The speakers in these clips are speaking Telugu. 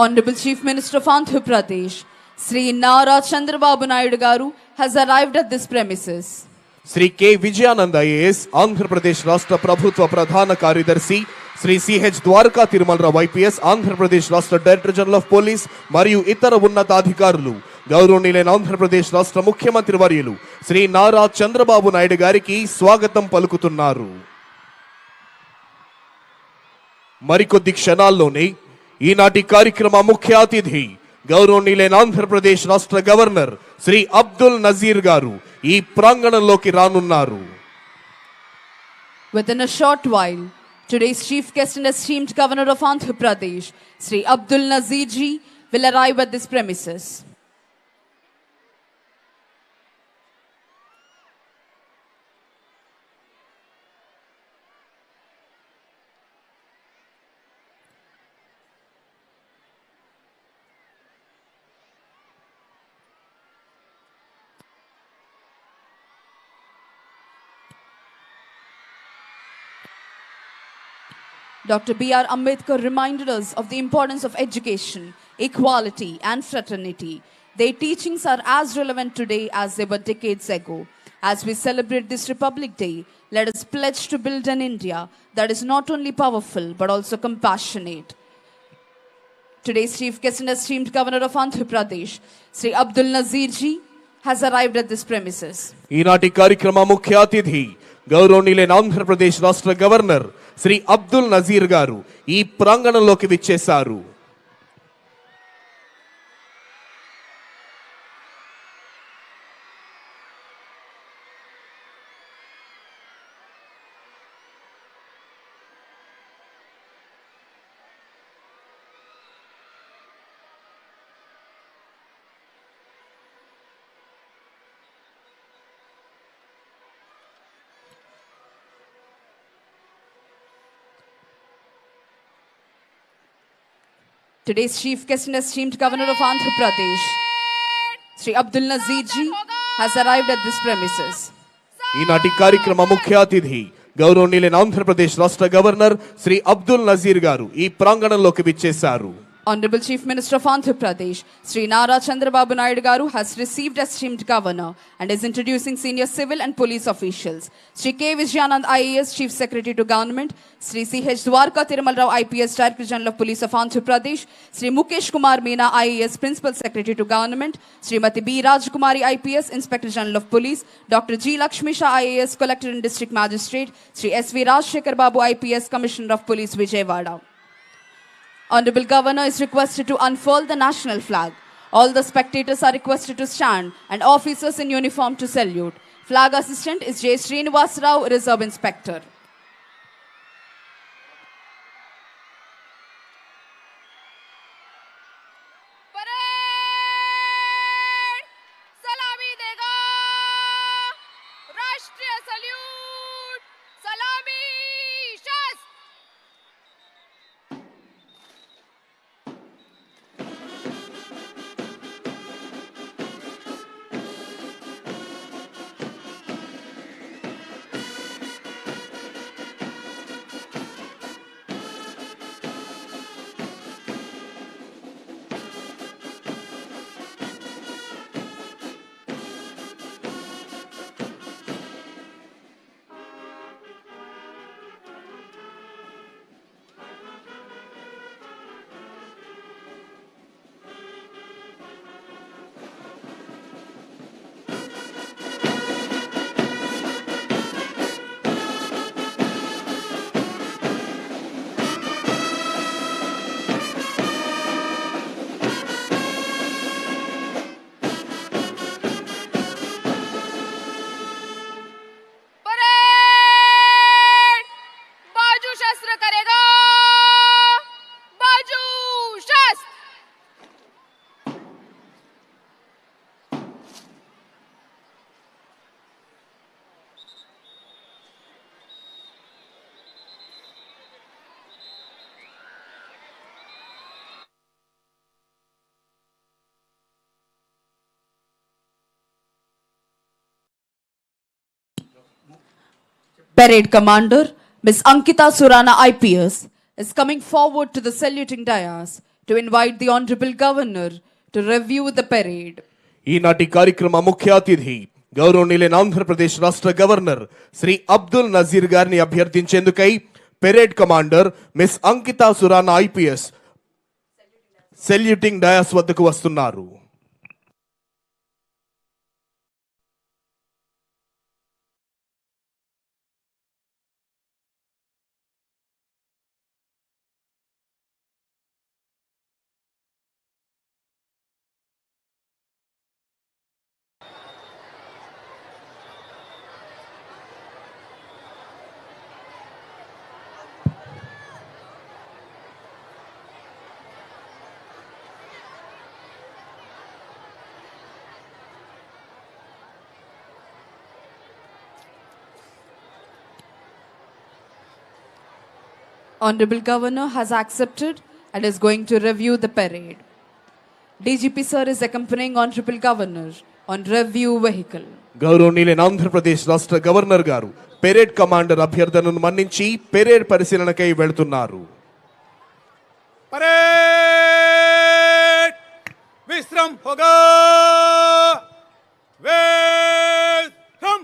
Honorable Chief Minister of Andhra Pradesh, Sri Nara Chandrababu Naidu Garu has arrived at this premises. Shri K Vijayanand IAS Andhra Pradesh రాష్ట్ర ప్రభుత్వ ప్రధాన కార్యదర్శి, శ్రీ సిహెచ్ ద్వారకా తిరుమలరావు ఐపీఎస్ ఆంధ్రప్రదేశ్ రాష్ట్ర డైరెక్టర్ జనరల్ ఆఫ్ పోలీస్ మరియు ఇతర ఉన్నతాధికారులు, గౌరవనీయులైన ఆంధ్రప్రదేశ్ రాష్ట్ర ముఖ్యమంత్రి వర్యులు శ్రీ నారా చంద్రబాబు నాయుడు గారికి స్వాగతం పలుకుతున్నారు. మరికొద్ది క్షణాల్లోనే ఈనాటి కార్యక్రమ ముఖ్య అతిథి గౌరవనీయులైన ఆంధ్రప్రదేశ్ రాష్ట్ర గవర్నర్ శ్రీ అబ్దుల్ నజీర్ గారు ఈ ప్రాంగణంలోకి రానున్నారు. Within a short while, today's chief guest and esteemed governor of Andhra Pradesh, Sri Abdul Nazir ji, will arrive at this premises. Dr. B.R. Ambedkar reminded us of the importance of education, equality, and fraternity. Their teachings are as relevant today as they were decades ago. As we celebrate this Republic Day, let us pledge to build an India that is not only powerful but also compassionate. Today's chief guest and esteemed governor of Andhra Pradesh, Sri Abdul Nazir ji, has arrived at this premises. ఈనాటి కార్యక్రమ ముఖ్య అతిథి గౌరవనీయులైన ఆంధ్రప్రదేశ్ రాష్ట్ర గవర్నర్ శ్రీ అబ్దుల్ నజీర్ గారు ఈ ప్రాంగణంలోకి విచ్చేశారు. Today's chief guest and esteemed governor of Andhra Pradesh, Sri Abdul Nazir ji, has arrived at this premises. ఈనాటి కార్యక్రమ ముఖ్య అతిథి గౌరవనీయులైన ఆంధ్రప్రదేశ్ రాష్ట్ర గవర్నర్ శ్రీ అబ్దుల్ నజీర్ గారు ఈ ప్రాంగణంలోకి విచ్చేశారు. Honorable Chief Minister of Andhra Pradesh, Sri Nara Chandrababu Naidu Garu has received esteemed governor and is introducing senior civil and police officials. Sri K. Vijayanand IAS, Chief Secretary to Government, Sri C.H. Dwarka Tirumalrao IPS, Director General of Police of Andhra Pradesh, Sri Mukesh Kumar Meena IAS, Principal Secretary to Government, Srimati B. Rajkumari IPS, Inspector General of Police, Dr. G. Lakshmisha IAS, Collector and District Magistrate, Sri S.V. Rajshekhar Babu IPS, Commissioner of Police, Vijayawada. Honorable Governor is requested to unfurl the national flag. All the spectators are requested to stand and officers in uniform to salute. Flag assistant is J. Srinivas Rao, Reserve Inspector. Parade Commander Ms. Ankita Surana IPS is coming forward to the saluting dais to invite the Honorable Governor to review the parade. ఈనాటి కార్యక్రమ ముఖ్య అతిథి గౌరవనీయులైన ఆంధ్రప్రదేశ్ రాష్ట్ర గవర్నర్ శ్రీ అబ్దుల్ నజీర్ గారిని అభ్యర్థించేందుకై parade commander miss Ankita Surana IPS saluting dais వద్దకు వస్తున్నారు. Honorable Governor has accepted and is going to review the parade. DGP sir is accompanying Honorable Governor on review vehicle. గౌరవనీయులైన ఆంధ్రప్రదేశ్ రాష్ట్ర గవర్నర్ గారు పెరేడ్ కమాండర్ అభ్యర్థనను మన్నించి పెరేడ్ పరిశీలనకై వెళ్తున్నారు. परेड विश्राम होगा विश्राम.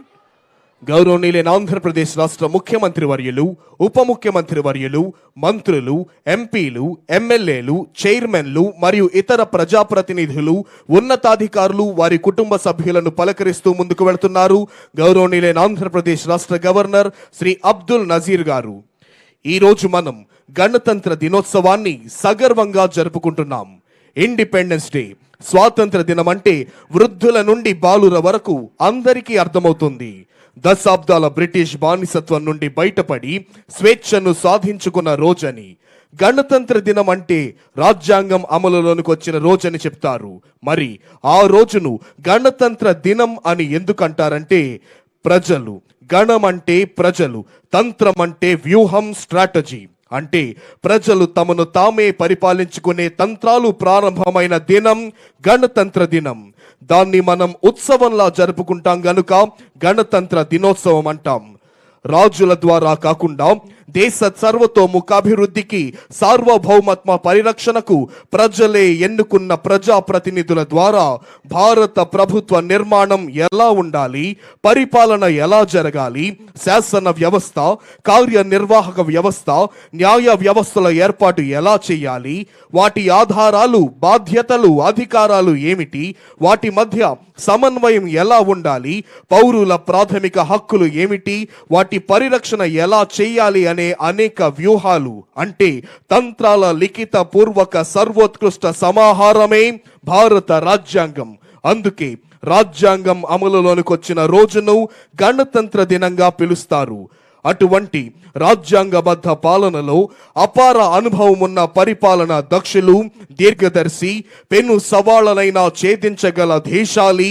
గౌరవనీయులైన ఆంధ్రప్రదేశ్ రాష్ట్ర ముఖ్యమంత్రి వర్యులు, ఉప ముఖ్యమంత్రి వర్యులు, మంత్రులు, ఎంపీలు, ఎమ్మెల్యేలు, చైర్మన్లు మరియు ఇతర ప్రజాప్రతినిధులు, ఉన్నతాధికారులు, వారి కుటుంబ సభ్యులను పలకరిస్తూ ముందుకు వెళ్తున్నారు గౌరవనీయులైన ఆంధ్రప్రదేశ్ రాష్ట్ర గవర్నర్ శ్రీ అబ్దుల్ నజీర్ గారు. ఈ రోజు మనం గణతంత్ర దినోత్సవాన్ని సగర్వంగా జరుపుకుంటున్నాం. ఇండిపెండెన్స్ డే, స్వాతంత్ర దినం అంటే వృద్ధుల నుండి బాలుర వరకు అందరికీ అర్థమవుతుంది. దశాబ్దాల బ్రిటిష్ బానిసత్వం నుండి బయటపడి స్వేచ్ఛను సాధించుకున్న రోజని. గణతంత్ర దినం అంటే రాజ్యాంగం అమలులోనికి వచ్చిన రోజని చెప్తారు. మరి ఆ రోజును గణతంత్ర దినం అని ఎందుకంటారంటే ప్రజలు, గణం అంటే ప్రజలు, తంత్రం అంటే వ్యూహం, స్ట్రాటజీ అంటే ప్రజలు తమను తామే పరిపాలించుకునే తంత్రాలు ప్రారంభమైన దినం గణతంత్ర దినం. దాన్ని మనం ఉత్సవంలా జరుపుకుంటాం గనుక గణతంత్ర దినోత్సవం అంటాం. రాజుల ద్వారా కాకుండా దేశ సర్వతోముఖాభివృద్ధికి, సార్వభౌమత్వ పరిరక్షణకు ప్రజలే ఎన్నుకున్న ప్రజాప్రతినిధుల ద్వారా భారత ప్రభుత్వ నిర్మాణం ఎలా ఉండాలి, పరిపాలన ఎలా జరగాలి, శాసన వ్యవస్థ, కార్యనిర్వాహక వ్యవస్థ, న్యాయ వ్యవస్థల ఏర్పాటు ఎలా చేయాలి, వాటి ఆధారాలు, బాధ్యతలు, అధికారాలు ఏమిటి, వాటి మధ్య సమన్వయం ఎలా ఉండాలి, పౌరుల ప్రాథమిక హక్కులు ఏమిటి, వాటి పరిరక్షణ ఎలా చేయాలి అనే అనేక వ్యూహాలు అంటే తంత్రాల లిఖిత పూర్వక సర్వోత్కృష్ట సమాహారమే భారత రాజ్యాంగం. అందుకే రాజ్యాంగం అమలులోనికి వచ్చిన రోజును గణతంత్ర దినంగా పిలుస్తారు. అటువంటి రాజ్యాంగబద్ధ పాలనలో అపార అనుభవం ఉన్న పరిపాలనా దక్షులు, దీర్ఘదర్శి, పెను సవాళ్లనైనా ఛేదించగల దేశాలి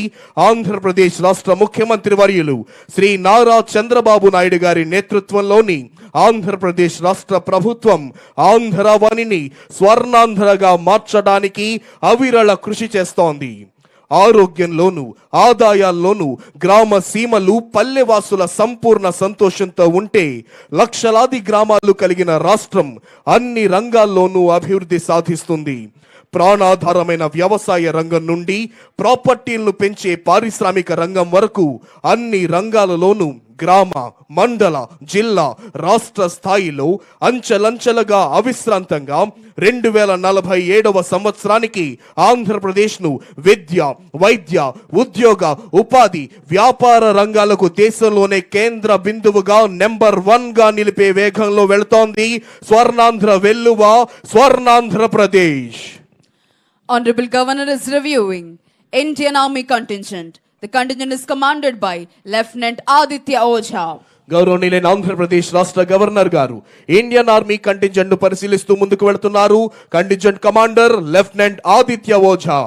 ఆంధ్రప్రదేశ్ రాష్ట్ర ముఖ్యమంత్రి వర్యులు శ్రీ నారా చంద్రబాబు నాయుడు గారి నేతృత్వంలోని ఆంధ్రప్రదేశ్ రాష్ట్ర ప్రభుత్వం ఆంధ్రవాణిని స్వర్ణాంధ్రగా మార్చడానికి అవిరళ కృషి చేస్తోంది. ఆరోగ్యంలోను, ఆదాయాల్లోనూ గ్రామ సీమలు, పల్లెవాసుల సంపూర్ణ సంతోషంతో ఉంటే లక్షలాది గ్రామాలు కలిగిన రాష్ట్రం అన్ని రంగాల్లోనూ అభివృద్ధి సాధిస్తుంది. ప్రాణాధారమైన వ్యవసాయ రంగం నుండి ప్రాపర్టీలను పెంచే పారిశ్రామిక రంగం వరకు అన్ని రంగాలలోనూ గ్రామ, మండల, జిల్లా, రాష్ట్ర స్థాయిలో అంచెలంచెలుగా అవిశ్రాంతంగా 2047వ సంవత్సరానికి ఆంధ్రప్రదేశ్ను విద్య, వైద్య, ఉద్యోగ, ఉపాధి, వ్యాపార రంగాలకు దేశంలోనే కేంద్ర బిందువుగా నెంబర్ 1గా నిలిపే వేగంలో వెళుతోంది Swarnandhra వెల్లువ, Swarnandhra Pradesh. Honorable Governor is reviewing Indian Army contingent. The contingent is commanded by Lieutenant Aditya Ojha. గౌరవనీయులైన ఆంధ్రప్రదేశ్ రాష్ట్ర గవర్నర్ గారు ఇండియన్ ఆర్మీ కంటింజెంట్ ను పరిశీలిస్తూ ముందుకు వెళ్తున్నారు. Contingent commander lieutenant Aditya Ojha.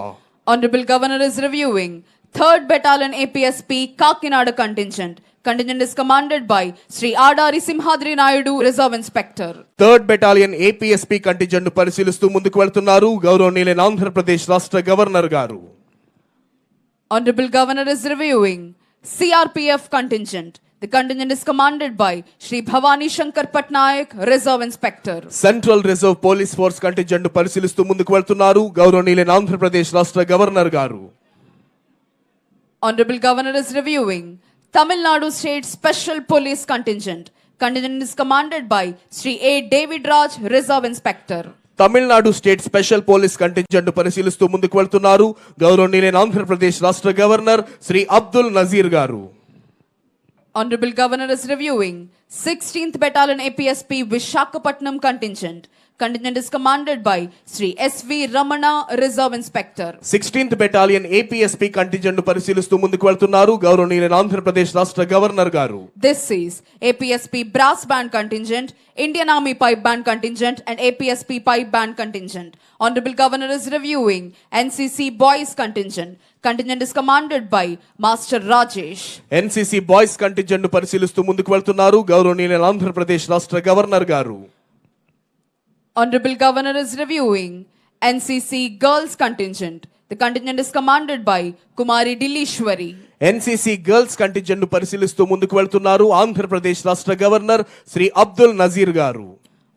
Honorable Governor is reviewing 3rd Battalion APSP Kakinada contingent. Contingent is commanded by Sri Adari Simhadri Naidu, Reserve Inspector. 3rd Battalion APSP contingent ను పరిశీలిస్తూ ముందుకు వెళ్తున్నారు గౌరవనీయులైన ఆంధ్రప్రదేశ్ రాష్ట్ర గవర్నర్ గారు. Honorable Governor is reviewing CRPF contingent. The contingent is commanded by Shri Bhavani Shankar Patnaik, Reserve Inspector. Central reserve police force contingent పరిశీలిస్తూ ముందుకు వెళ్తున్నారు గౌరవనీయులైన ఆంధ్రప్రదేశ్ రాష్ట్ర గవర్నర్ గారు. Honorable Governor is reviewing Tamil Nadu State Special Police Contingent. Contingent is commanded by Shri A. David Raj, Reserve Inspector. Tamil Nadu state special police contingent పరిశీలిస్తూ ముందుకు వెళ్తున్నారు గౌరవనీయులైన ఆంధ్రప్రదేశ్ రాష్ట్ర గవర్నర్ శ్రీ అబ్దుల్ నజీర్ గారు. Honorable Governor is reviewing 16th Battalion APSP Vishakhapatnam Contingent. Contingent is commanded by Shri S.V. Ramana, Reserve Inspector. 16th battalion APSP contingent పరిశీలిస్తూ ముందుకు వెళ్తున్నారు గౌరవనీయులైన ఆంధ్రప్రదేశ్ రాష్ట్ర గవర్నర్ గారు. This is APSP Brass Band Contingent, Indian Army Pipe Band Contingent and APSP Pipe Band Contingent. Honorable Governor is reviewing NCC Boys Contingent. Contingent is commanded by Master Rajesh. NCC boys contingent పరిశీలిస్తూ ముందుకు వెళ్తున్నారు గౌరవనీయులైన ఆంధ్రప్రదేశ్ రాష్ట్ర గవర్నర్ గారు. Honorable Governor is reviewing NCC Girls Contingent. The contingent is commanded by Kumari Dilishwari. NCC girls contingent పరిశీలిస్తూ ముందుకు వెళ్తున్నారు ఆంధ్రప్రదేశ్ రాష్ట్ర గవర్నర్ శ్రీ అబ్దుల్ నజీర్ గారు.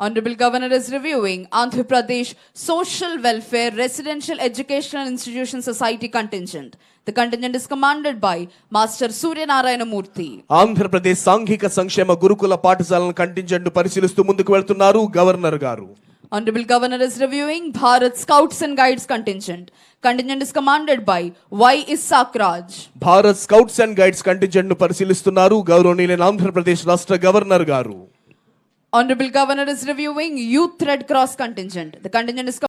Honorable Governor is reviewing Andhra Pradesh Social Welfare Residential Educational Institution Society Contingent. The contingent is commanded by Master Surya Narayana Murthy. Andhra Pradesh సాంఘిక సంక్షేమ గురుకుల పాఠశాలల కంటింజెంట్ పరిశీలిస్తూ ముందుకు వెళ్తున్నారు గవర్నర్ గారు. Honorable Governor is reviewing Bharat Scouts and Guides Contingent. Contingent is commanded by Y. Isaac Raj. Bharat scouts and guides contingent పరిశీలిస్తున్నారు గౌరవనీయులైన ఆంధ్రప్రదేశ్ రాష్ట్ర గవర్నర్ గారు. Honorable Governor is reviewing Youth Red Cross Contingent. The contingent is